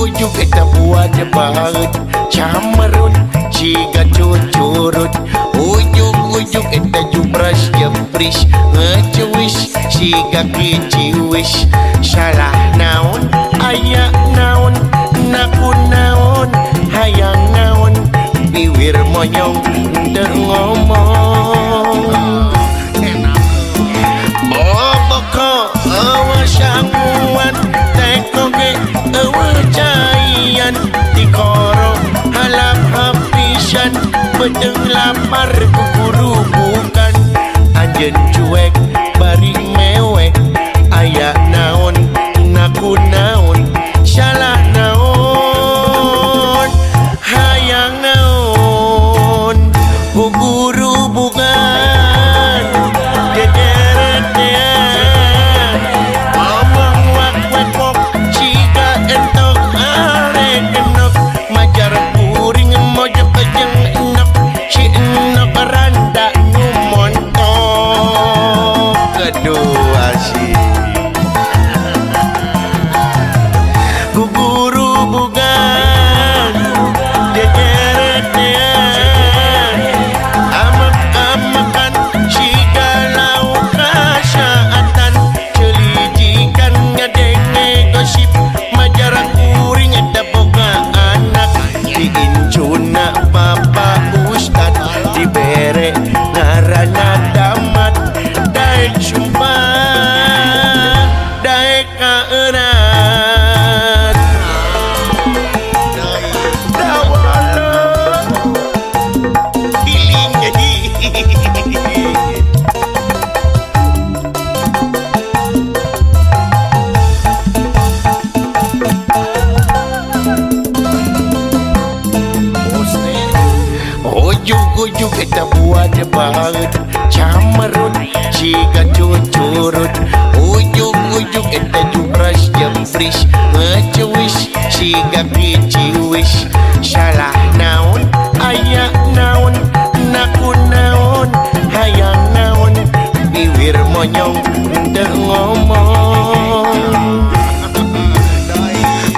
Ujug-ujug eta buat banget camerut ciga cucurut ujug-ujug eta jubras jepris ngecewish ciga kiciwish salah naon aya naon nakun naon hayang naon biwir monyong teu ngomong boboko awasanguan tekoge awacayan dikoro halap hapisan beteng lapar kukuru bukan anjen cuek bari mewek aya naon naku naon salah naon hayang naon kukuru bukan dederetean ngomong wak wek ciga entok arek genok majar puring mojok kejeng enok si enok randa ngumontok kedua sih guguru bukan degeretean amak-amakan si galau kasaatan celijikan ngadenge gosip majar kuring eta boga anak diincuna papa ustad dibere ngarana damat daek sumpah daek kaerat dawala hiling jadi ujug-ujug eta buat banget camerut ciga cucurut ujug-ujug eta jubras jempris ngecewish ciga kiciwish salah naon aya naon naku naon hayang naon biwir monyong teu ngomong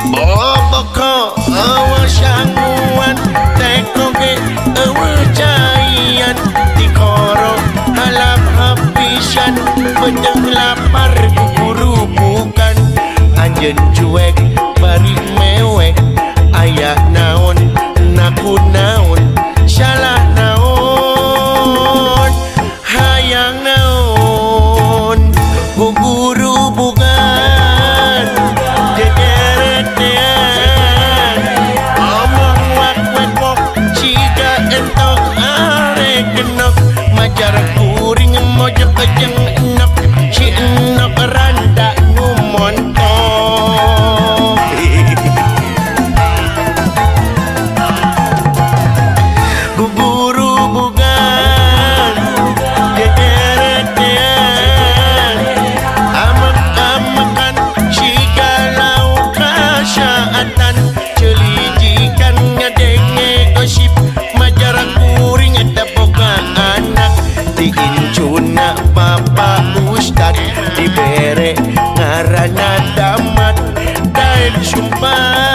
boboko awasanguan tekoge awacayan dikoro halap hapisan beteng lapar kukuru bukan anjen cuek bari mewek aya naon naku naon salah naon hayang naon kukuru bukan dederetean ngomong wak wek ciga entok arek genok majar kuring mojok kejeng enok si enok randa ngumontok guguru bukan dederetean amak-amakan si galau kasaatan celijikan ngadenge gosip majar kuring eta boga anak diincuna papa ustad dibere ngarana damat daek sumpah